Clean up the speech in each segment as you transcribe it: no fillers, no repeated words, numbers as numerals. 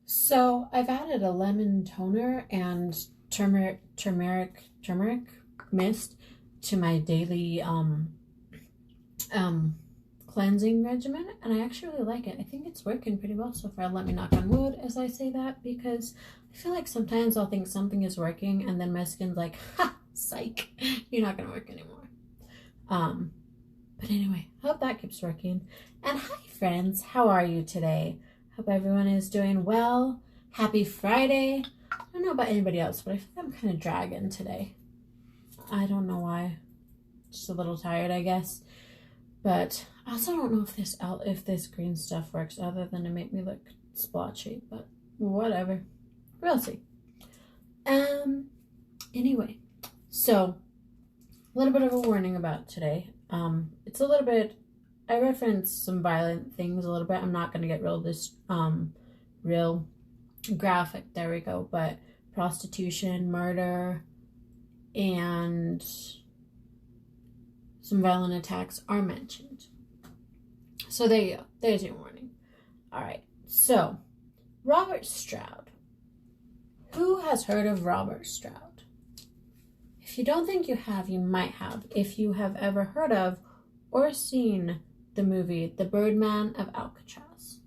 So I've added a lemon toner and turmeric mist to my daily um cleansing regimen, and I actually really like it. I think it's working pretty well so far. Let me knock on wood as I say that, because I feel like sometimes I'll think something is working and then my skin's like, ha, psych, you're not gonna work anymore. Um, but anyway, hope that keeps working. And hi friends, how are you today? Hope everyone is doing well. Happy Friday. I don't know about anybody else, but I feel like I'm kind of dragging today. I don't know why. Just a little tired, I guess. But I also don't know if this green stuff works other than to make me look splotchy, but whatever. We'll see. Anyway, so a little bit of a warning about today. It's a little bit, I reference some violent things a little bit. I'm not going to get real graphic, there we go, but prostitution, murder, and some violent attacks are mentioned. So there you go. There's your warning. All right. So, Robert Stroud. Who has heard of Robert Stroud? If you don't think you have, you might have. If you have ever heard of or seen the movie The Birdman of Alcatraz.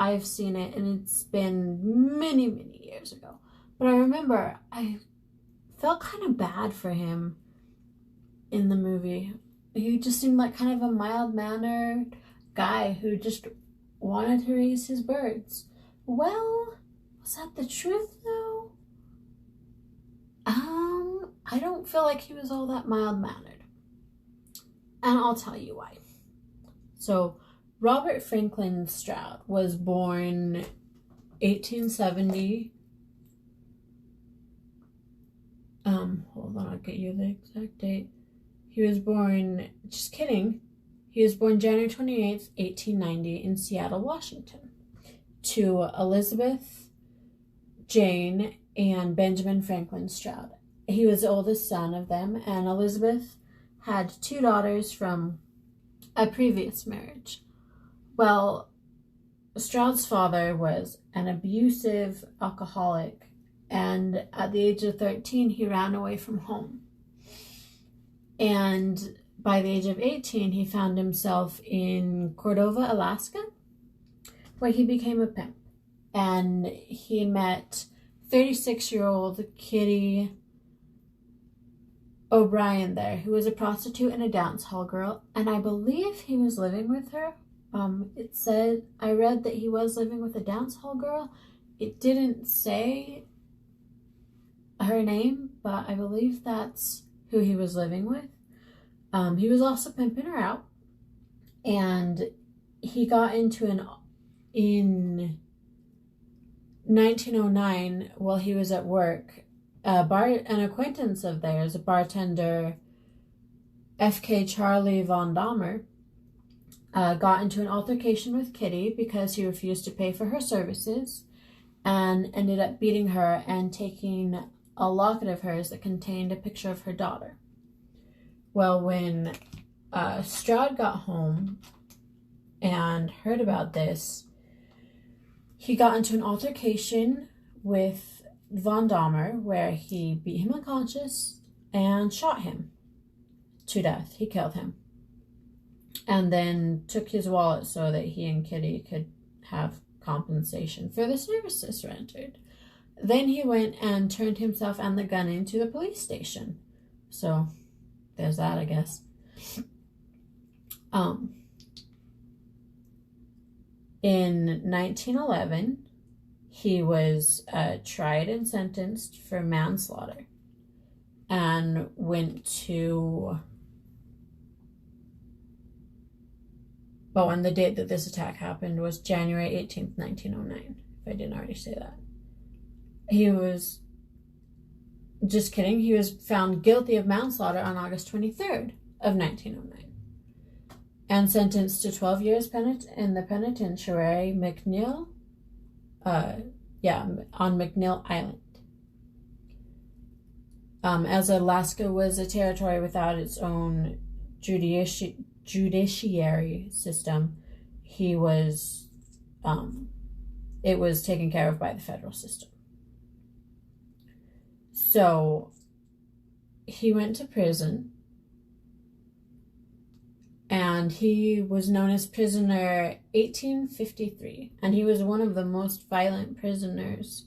I've seen it, and it's been many, many years ago. But I remember I felt kind of bad for him in the movie. He just seemed like kind of a mild-mannered guy who just wanted to raise his birds. Well, was that the truth though? I don't feel like he was all that mild-mannered. And I'll tell you why. So, Robert Franklin Stroud was born 1870. Hold on, I'll get you the exact date. He was born, just kidding. He was born January 28th, 1890 in Seattle, Washington, to Elizabeth, Jane, and Benjamin Franklin Stroud. He was the oldest son of them, and Elizabeth had two daughters from a previous marriage. Well, Stroud's father was an abusive alcoholic, and at the age of 13, he ran away from home. And by the age of 18, he found himself in Cordova, Alaska, where he became a pimp. And he met 36-year-old Kitty O'Brien there, who was a prostitute and a dance hall girl. And I believe he was living with her. It said, I read that he was living with a dance hall girl. It didn't say her name, but I believe that's who he was living with. He was also pimping her out, and he got into in 1909, while he was at work, an acquaintance of theirs, a bartender, F.K. Charlie Von Dahmer, got into an altercation with Kitty because he refused to pay for her services, and ended up beating her and taking a locket of hers that contained a picture of her daughter. Well, when Stroud got home and heard about this, he got into an altercation with Von Dahmer, where he beat him unconscious and shot him to death. He killed him. And then took his wallet so that he and Kitty could have compensation for the services rendered. Then he went and turned himself and the gun into the police station. So, there's that, I guess. In 1911, he was tried and sentenced for manslaughter, and went to... Oh, and the date that this attack happened was January 18th, 1909, if I didn't already say that. He was... Just kidding. He was found guilty of manslaughter on August 23rd of 1909 and sentenced to 12 years in the penitentiary McNeil, on McNeil Island. As Alaska was a territory without its own judiciary system, he was, it was taken care of by the federal system. So he went to prison, and he was known as Prisoner 1853, and he was one of the most violent prisoners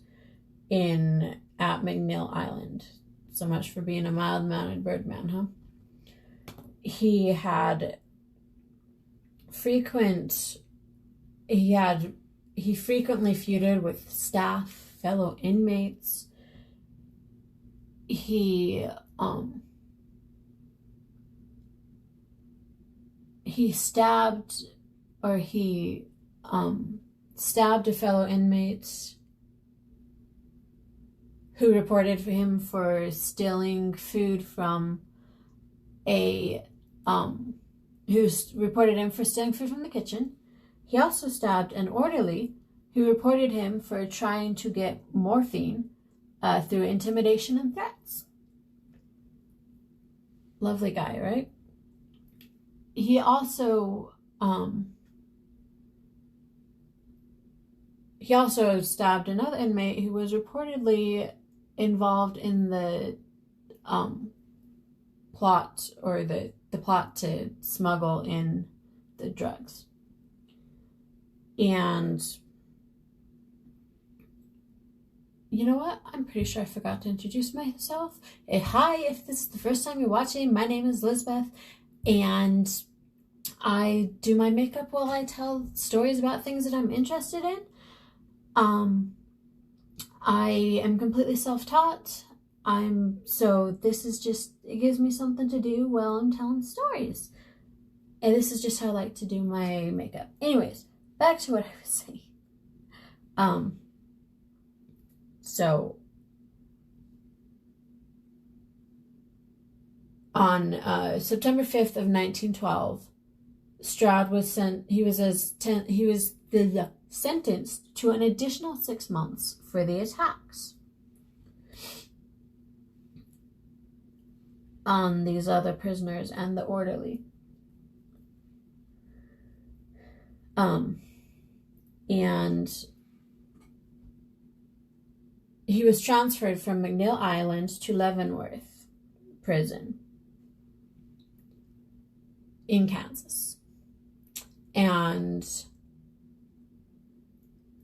at McNeil Island. So much for being a mild-mannered birdman, huh? He frequently feuded with staff, fellow inmates. He stabbed a fellow inmate who reported him for stealing food from from the kitchen. He also stabbed an orderly who reported him for trying to get morphine through intimidation and threats. Lovely guy, right? He also stabbed another inmate who was reportedly involved in the plot to smuggle in the drugs. And you know what? I'm pretty sure I forgot to introduce myself. Hi, if this is the first time you're watching, my name is Lisbeth, and I do my makeup while I tell stories about things that I'm interested in. I am completely self-taught. So this is just, it gives me something to do while I'm telling stories. And this is just how I like to do my makeup. Anyways, back to what I was saying. So on September 5th of 1912, Stroud was sentenced to an additional 6 months for the attacks on these other prisoners and the orderly. And he was transferred from McNeil Island to Leavenworth Prison in Kansas. And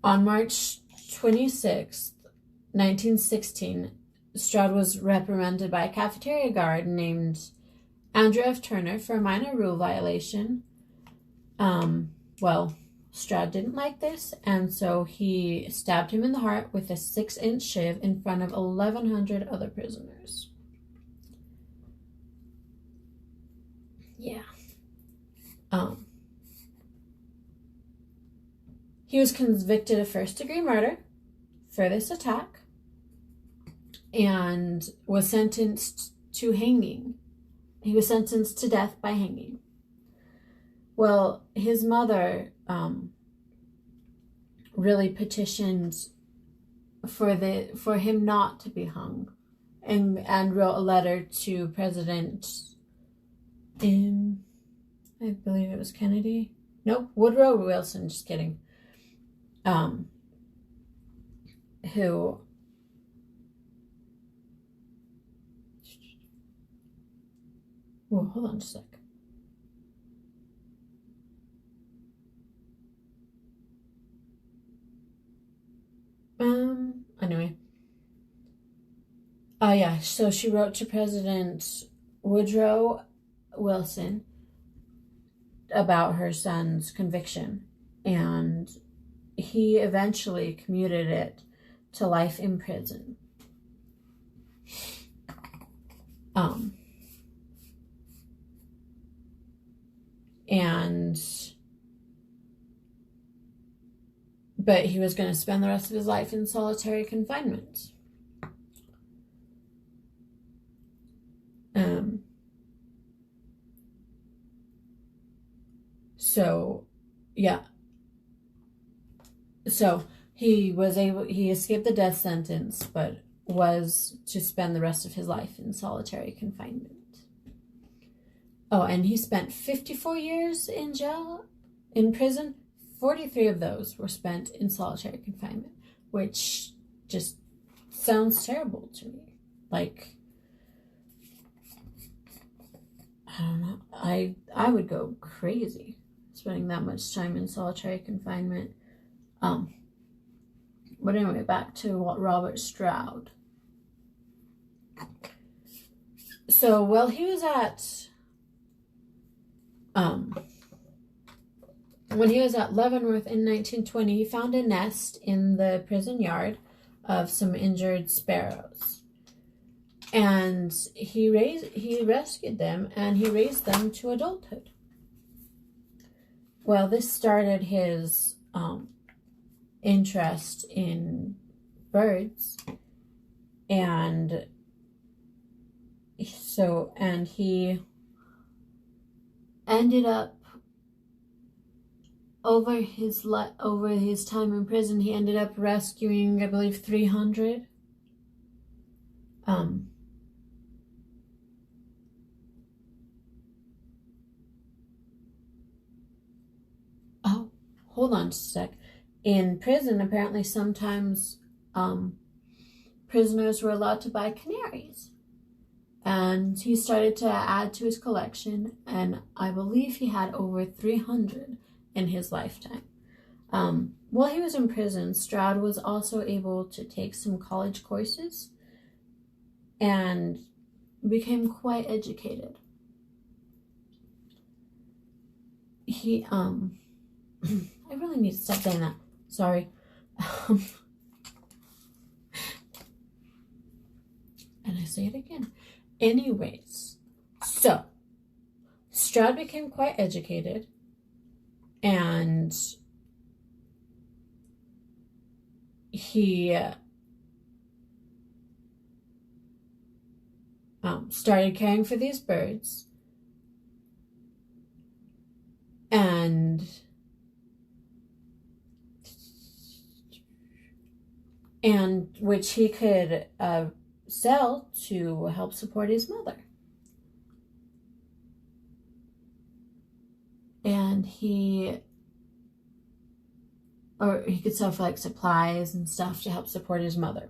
on March 26th, 1916, Stroud was reprimanded by a cafeteria guard named Andrew F. Turner for a minor rule violation. Stroud didn't like this, and so he stabbed him in the heart with a 6-inch shiv in front of 1,100 other prisoners. Yeah. He was convicted of first-degree murder for this attack and was sentenced to hanging. He was sentenced to death by hanging. Well, his mother really petitioned for him not to be hung, and wrote a letter to President, I believe it was Kennedy. Nope, Woodrow Wilson. Just kidding. Who Whoa, hold on just a sec. Anyway. So she wrote to President Woodrow Wilson about her son's conviction, and he eventually commuted it to life in prison. But he was going to spend the rest of his life in solitary confinement. So he escaped the death sentence, but was to spend the rest of his life in solitary confinement. Oh, and he spent 54 years in prison, 43 of those were spent in solitary confinement, which just sounds terrible to me. Like, I don't know. I would go crazy spending that much time in solitary confinement. But anyway, back to what Robert Stroud. So while he was at when he was at Leavenworth in 1920, he found a nest in the prison yard of some injured sparrows. And he rescued them and he raised them to adulthood. Well, this started his interest in birds, and he ended up over his time in prison, he ended up rescuing, I believe, 300. Oh, hold on just a sec. In prison, apparently sometimes prisoners were allowed to buy canaries. And he started to add to his collection, and I believe he had over 300 in his lifetime. While he was in prison, Stroud was also able to take some college courses and became quite educated. He, I really need to stop saying that. Sorry. And I say it again. Anyways, so Stroud became quite educated and he started caring for these birds, and which he could sell to help support his mother. And he could sell for like supplies and stuff to help support his mother.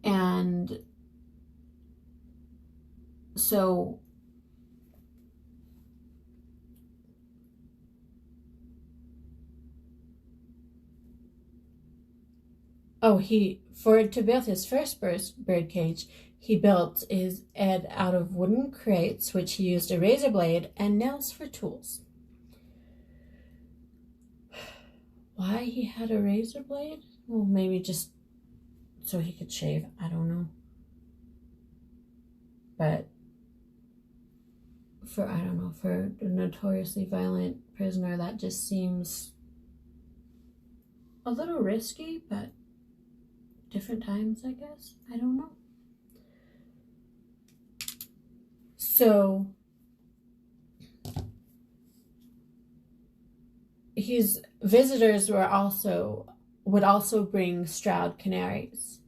And so to build his first bird cage, he built his head out of wooden crates, which he used a razor blade and nails for tools. Why he had a razor blade? Well, maybe just so he could shave. I don't know. But for a notoriously violent prisoner, that just seems a little risky, but different times, I guess. I don't know. So his visitors would also bring Stroud canaries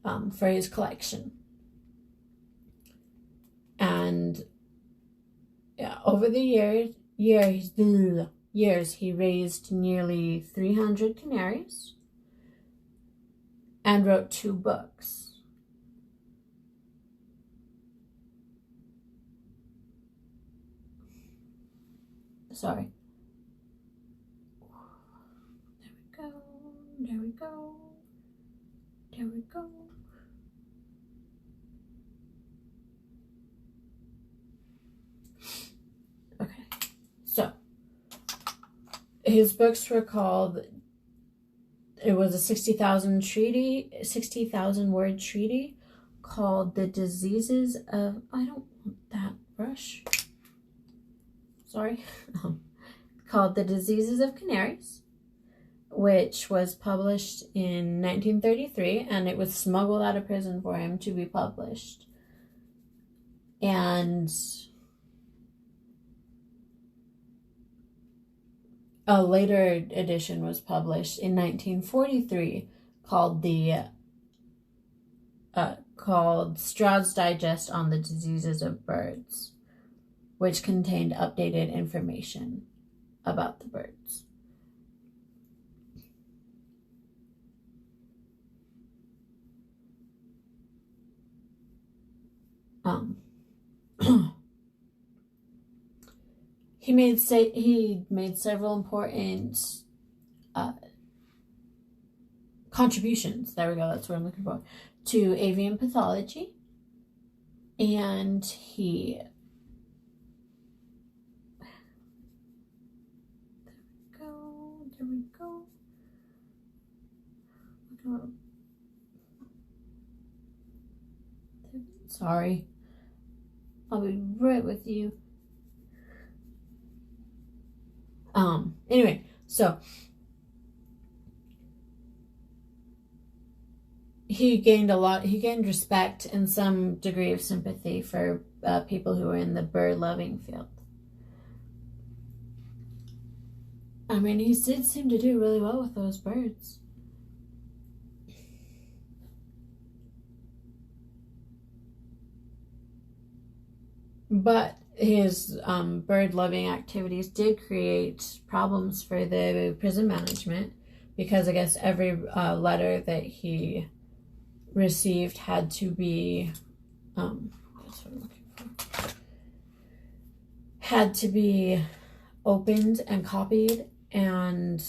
for his collection. And over the years, he raised nearly 300 canaries and wrote 2 books. Sorry. There we go. Okay, so his books were called, it was a 60,000 word treaty called The Diseases of, I don't want that brush. Sorry. Called The Diseases of Canaries, which was published in 1933, and it was smuggled out of prison for him to be published. And a later edition was published in 1943 called Stroud's Digest on the Diseases of Birds, which contained updated information about the birds. He made several important contributions. There we go. That's what I'm looking for, to avian pathology, and he. There we go. Sorry. I'll be right with you. Anyway, so he gained respect and some degree of sympathy for people who were in the bird-loving field. I mean, he did seem to do really well with those birds. But his bird-loving activities did create problems for the prison management, because I guess every letter that he received had to be opened and copied and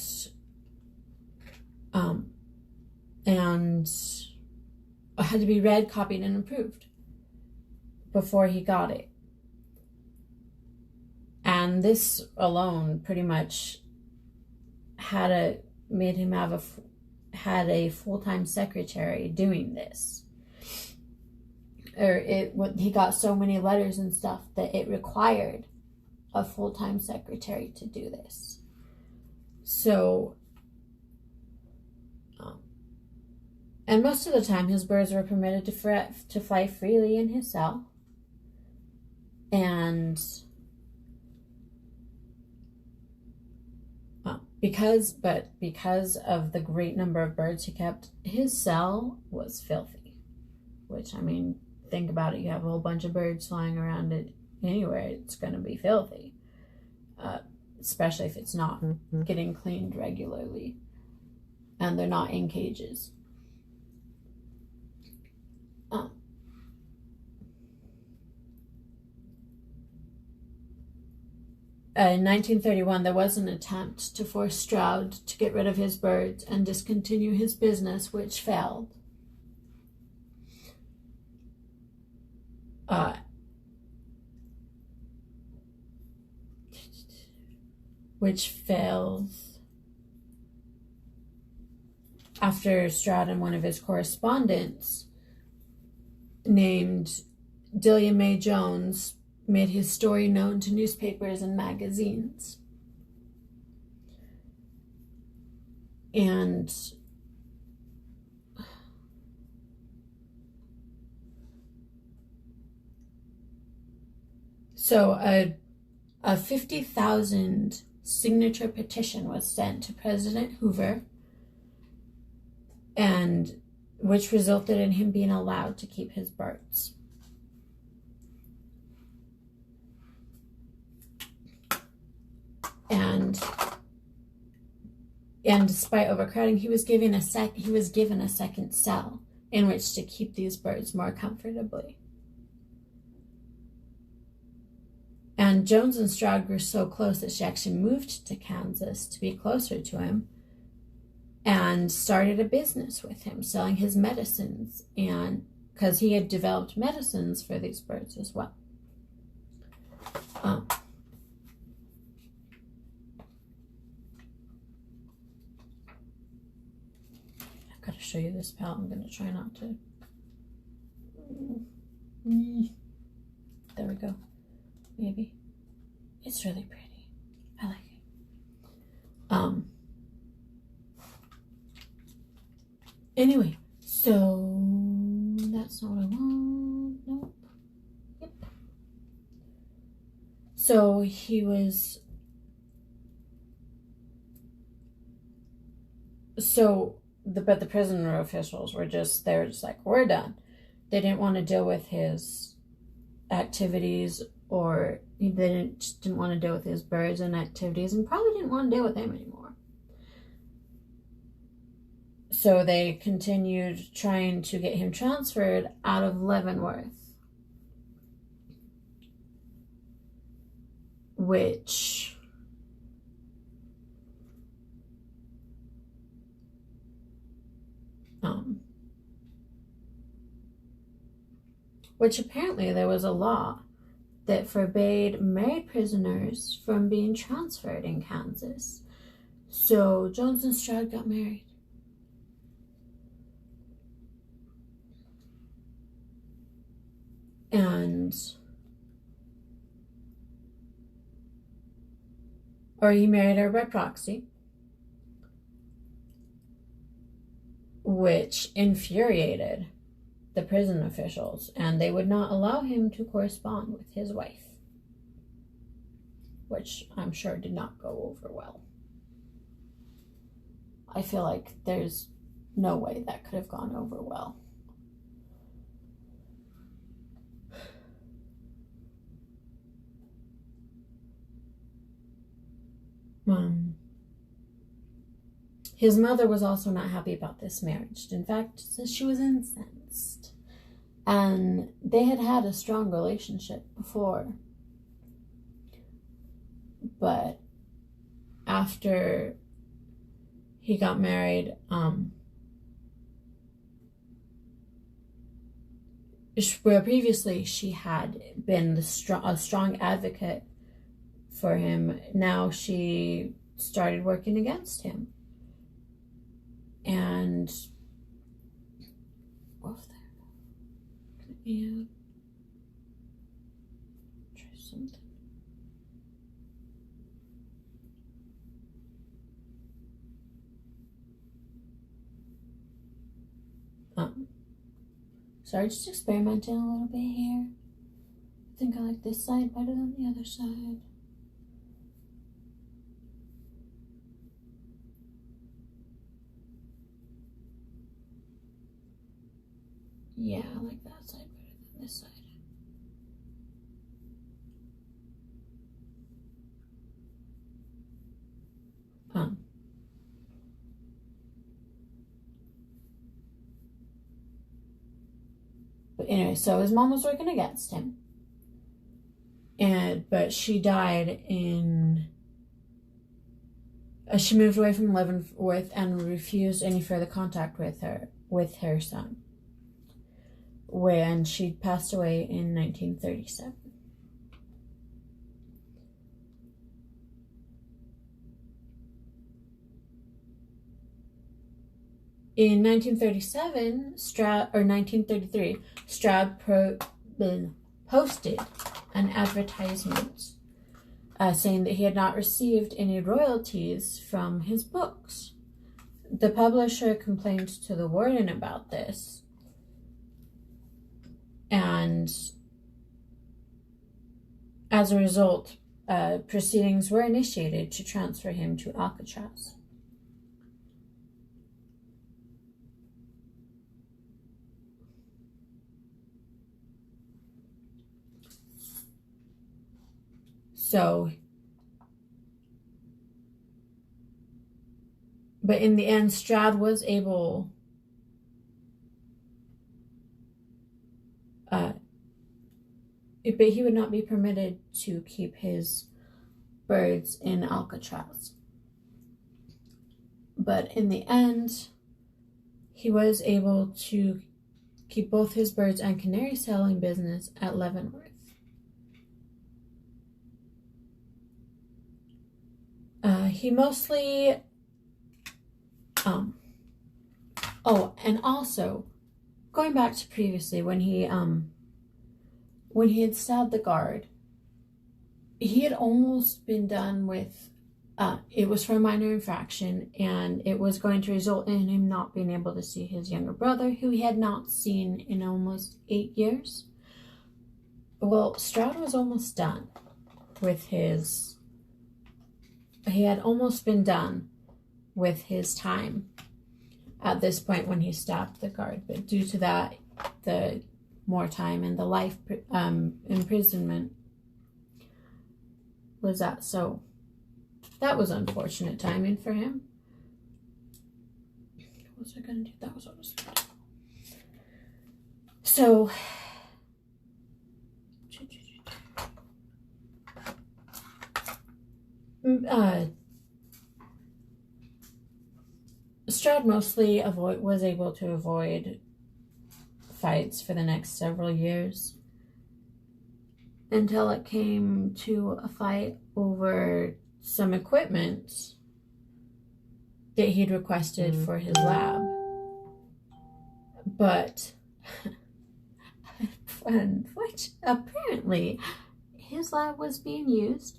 had to be read, copied, and approved before he got it. And this alone pretty much made him had a full-time secretary doing this. He got so many letters and stuff that it required a full-time secretary to do this. So, and most of the time his birds were permitted to fly freely in his cell. And because of the great number of birds he kept, his cell was filthy. Which, I mean, think about it. You have a whole bunch of birds flying around it anywhere, it's going to be filthy. Especially if it's not getting cleaned regularly and they're not in cages. In 1931, there was an attempt to force Stroud to get rid of his birds and discontinue his business, which failed. After Stroud and one of his correspondents named Delia Mae Jones made his story known to newspapers and magazines. And so a 50,000 signature petition was sent to President Hoover, and which resulted in him being allowed to keep his birds. And despite overcrowding, he was given a second cell in which to keep these birds more comfortably. And Jones and Stroud grew so close that she actually moved to Kansas to be closer to him and started a business with him, selling his medicines, and because he had developed medicines for these birds as well. I've got to show you this palette. I'm going to try not to. There we go. Maybe. It's really pretty. I like it. Anyway, so that's not what I want. Nope. Yep. So he was. But the prisoner officials were they're just like, we're done. They didn't want to deal with his activities or they just didn't want to deal with his birds and activities, and probably didn't want to deal with him anymore. So they continued trying to get him transferred out of Leavenworth, which apparently there was a law that forbade married prisoners from being transferred in Kansas. So Jones and Stroud got married. Or he married her by proxy, which infuriated the prison officials, and they would not allow him to correspond with his wife, which I'm sure did not go over well. I feel like there's no way that could have gone over well. His mother was also not happy about this marriage. In fact, says she was incensed. And they had had a strong relationship before. But after he got married, where previously she had been a strong advocate for him, now she started working against him. And try something. Sorry, just experimenting a little bit here. I think I like this side better than the other side. Yeah, I like that side better than this side. But anyway, so his mom was working against him. But she died she moved away from Leavenworth and refused any further contact with her son. When she passed away in 1937. In 1933, Stroud posted an advertisement saying that he had not received any royalties from his books. The publisher complained to the warden about this, and as a result, proceedings were initiated to transfer him to Alcatraz. But in the end, Stroud was able but he would not be permitted to keep his birds in Alcatraz. But in the end, he was able to keep both his birds and canary selling business at Leavenworth. He mostly, and also, going back to previously when he had stabbed the guard, he had almost been done with, it was for a minor infraction, and it was going to result in him not being able to see his younger brother, who he had not seen in almost 8 years. Well, Stroud was almost done with he had almost been done with his time at this point when he stabbed the guard, but due to that, the more time and the life imprisonment was that. So that was unfortunate timing for him. What was I going to do? That was what I was going to do. So, Stroud mostly was able to avoid fights for the next several years until it came to a fight over some equipment that he'd requested for his lab. But which apparently his lab was being used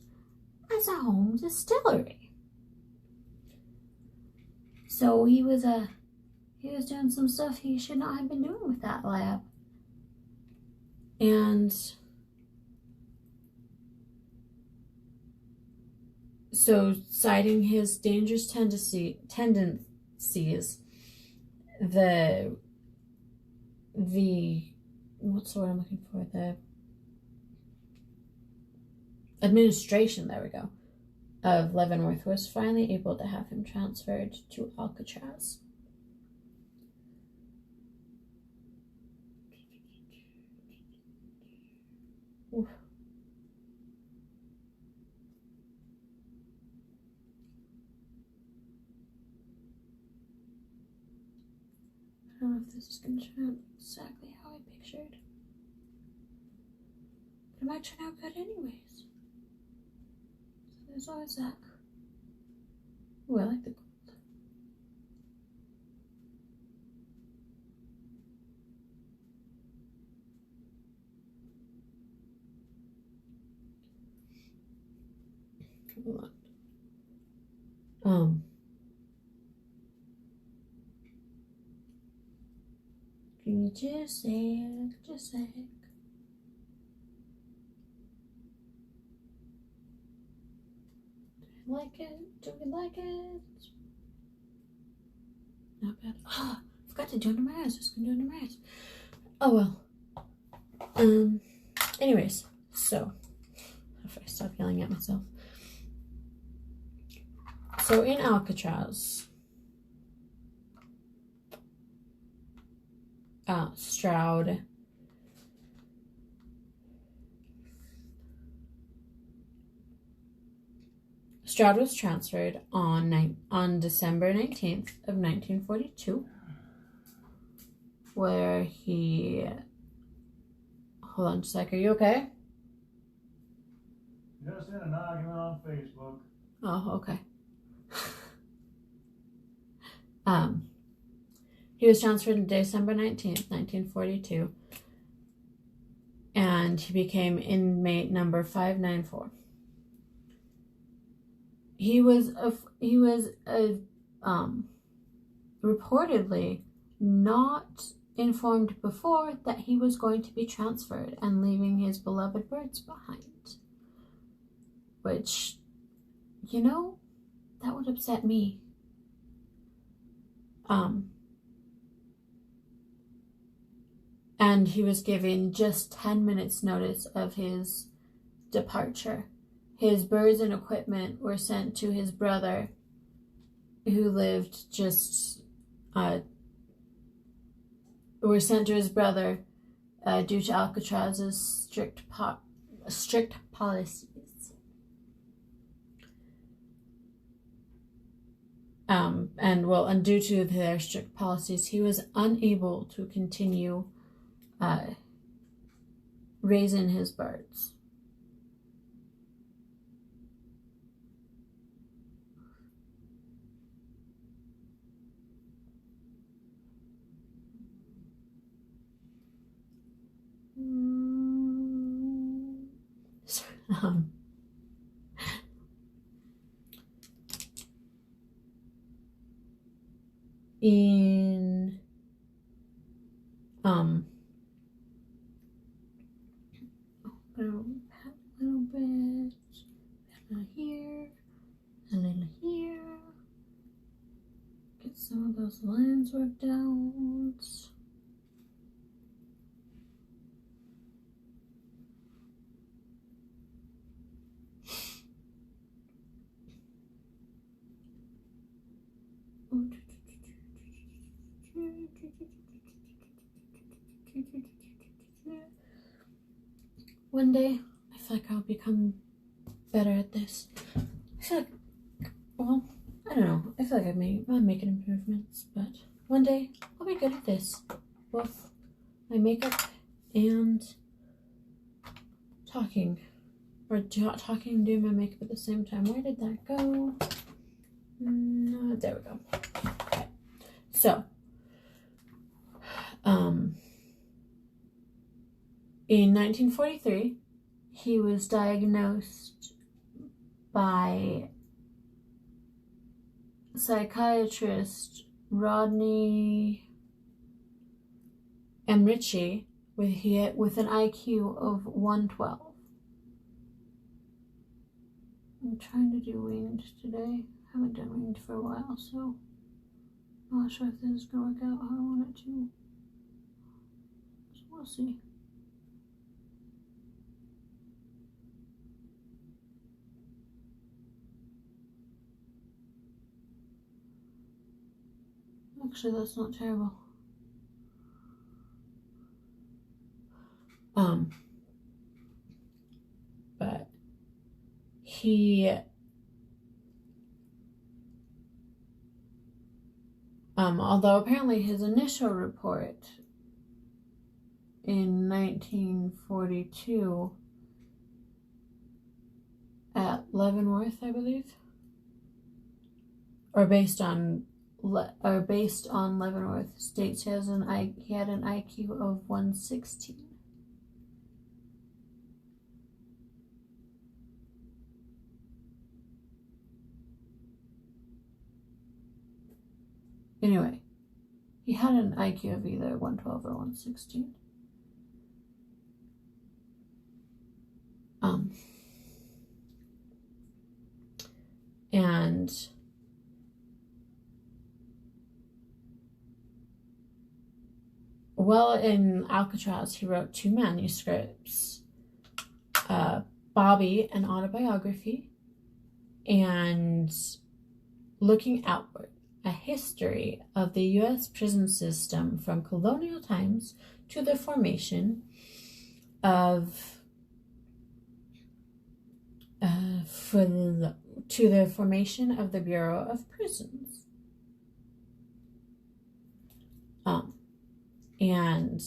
as a home distillery. So he was doing some stuff he should not have been doing with that lab. And so, citing his dangerous tendencies, the what's the word I'm looking for? The administration, there we go, of Leavenworth was finally able to have him transferred to Alcatraz. Oof. I don't know if this is going to turn out exactly how I pictured. But it might turn out good anyways. So there's always that. Ooh, I like the gold. Hold on. Give me just a sec. Do we like it? Do we like it? Not bad. Ah, I forgot to do it under my eyes. I was gonna do it under my eyes. Oh well. Anyways, so if I stop yelling at myself. So in Alcatraz, Stroud was transferred on December 19th of 1942, where he... Hold on just a sec, are you okay? Just in an argument on Facebook. Oh, okay. He was transferred on December 19th, 1942, and he became inmate number 594. He was reportedly not informed before that he was going to be transferred and leaving his beloved birds behind. Which, you know, that would upset me. And he was given just 10 minutes notice of his departure. His birds and equipment were sent to his brother, who lived just, due to Alcatraz's strict policies. And due to their strict policies, he was unable to continue raising his birds. In a little bit, a little here, a little here. Get some of those lines worked out. One day, I feel like I'll become better at this. I feel like, well, I don't know. I feel like I'm making improvements, but one day I'll be good at this. Both my makeup and talking. Or talking and doing my makeup at the same time. Where did that go? No, there we go. Okay. So, in 1943, he was diagnosed by psychiatrist Rodney Emrich with an IQ of 112. I'm trying to do winged today. I haven't done winged for a while, so I'm not sure if this is going to work out how I want it to. So we'll see. Actually, that's not terrible. But he although apparently his initial report in 1942 at Leavenworth, I believe, or based on Leavenworth, states he had an IQ of 116. Anyway, he had an IQ of either 112 or 116. And while in Alcatraz, he wrote 2 manuscripts, Bobby, an autobiography, and Looking Outward, a history of the U.S. prison system from colonial times to the formation of the Bureau of Prisons. And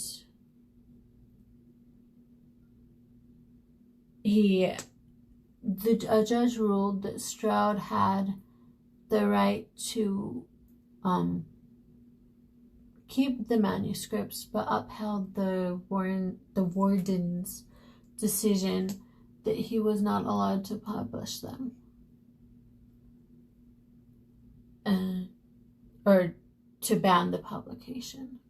a judge ruled that Stroud had the right to keep the manuscripts, but upheld the warden's decision that he was not allowed to publish them, or to ban the publication.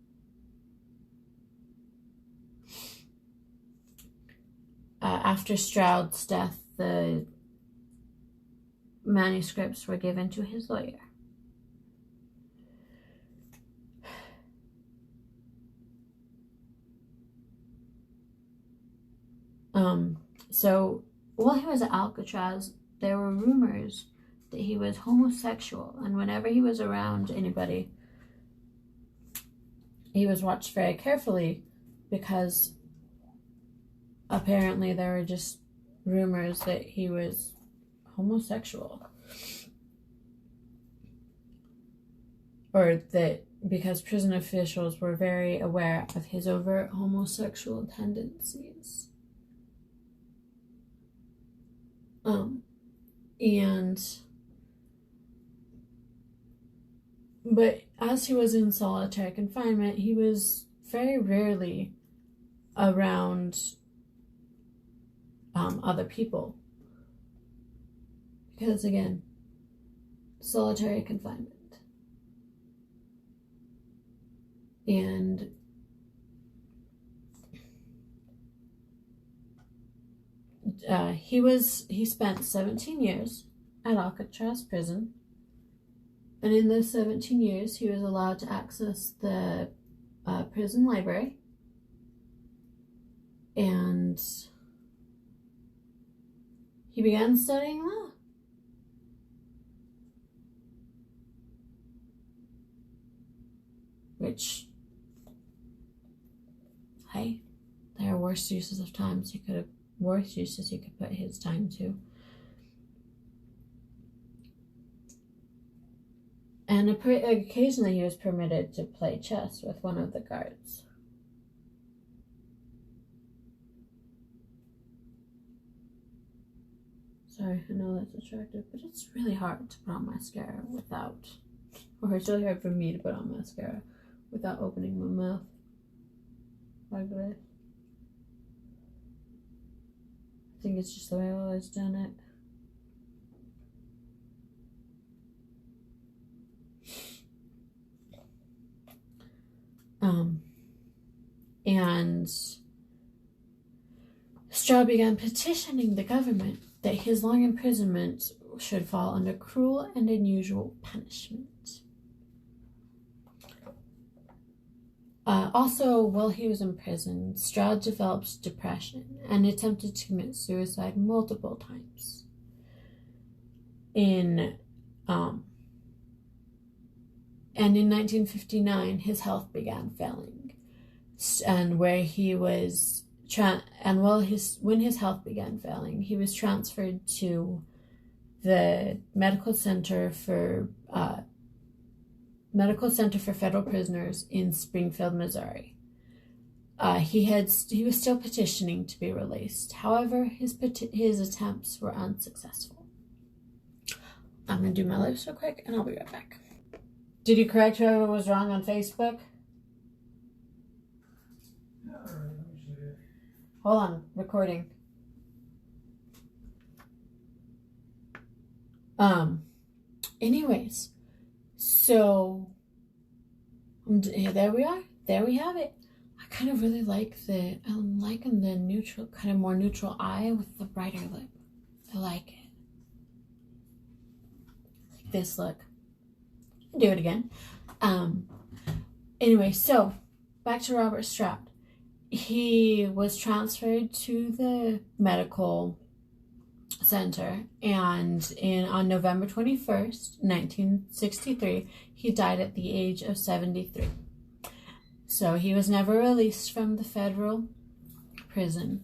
After Stroud's death, the manuscripts were given to his lawyer. So while he was at Alcatraz, there were rumors that he was homosexual, and whenever he was around anybody, he was watched very carefully because apparently there were just rumors that he was homosexual, or that because prison officials were very aware of his overt homosexual tendencies. But as he was in solitary confinement, he was very rarely around other people. Because again, solitary confinement. And he spent 17 years at Alcatraz prison, and in those 17 years he was allowed to access the prison library, and he began studying law. which, hey, there are worse uses of time. Worse uses you could put his time to. And occasionally he was permitted to play chess with one of the guards. Sorry, I know that's attractive, but it's really hard to put on mascara without, or it's really hard for me to put on mascara without opening my mouth like this. I think it's just the way I've always done it. And Stroud began petitioning the government that his long imprisonment should fall under cruel and unusual punishment. Also, while he was in prison, Stroud developed depression and attempted to commit suicide multiple times. And in 1959, his health began failing, and when his health began failing, he was transferred to the Medical Center for Federal Prisoners in Springfield, Missouri. He was still petitioning to be released. However, his attempts were unsuccessful. I'm gonna do my lips real quick, and I'll be right back. Did you correct whoever was wrong on Facebook? Yeah, all right, let me see it. Hold on, recording. Anyways, so there we are. There we have it. I kind of really like I'm liking the neutral, kind of more neutral eye with the brighter lip. I like it. Like this look. I'll do it again. Anyway, so back to Robert Stroud. He was transferred to the medical center, and on November 21st, 1963, he died at the age of 73. So he was never released from the federal prison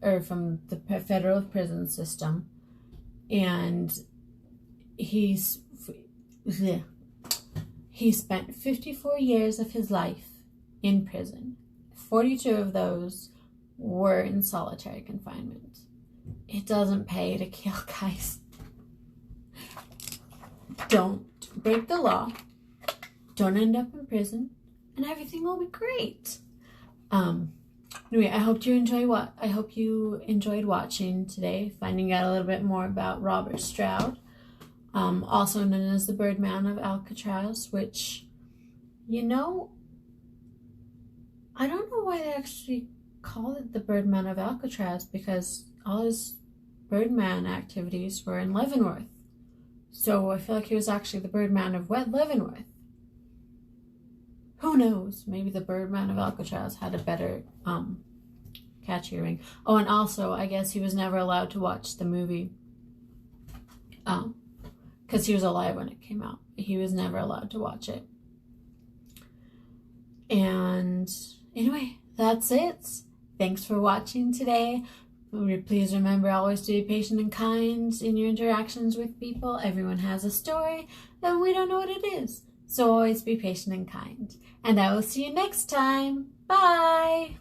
or from the federal prison system, and he spent 54 years of his life in prison. 42 of those were in solitary confinement. It doesn't pay to kill guys. Don't break the law. Don't end up in prison, and everything will be great. Anyway, I hope you enjoyed watching today, finding out a little bit more about Robert Stroud, also known as the Birdman of Alcatraz, which, I don't know why they actually call it the Birdman of Alcatraz, because all his Birdman activities were in Leavenworth. So I feel like he was actually the Birdman of Leavenworth. Who knows? Maybe the Birdman of Alcatraz had a better catchy ring. Oh, and also, I guess he was never allowed to watch the movie because he was alive when it came out. He was never allowed to watch it. And anyway, that's it. Thanks for watching today. Please remember always to be patient and kind in your interactions with people. Everyone has a story, and we don't know what it is. So always be patient and kind. And I will see you next time. Bye!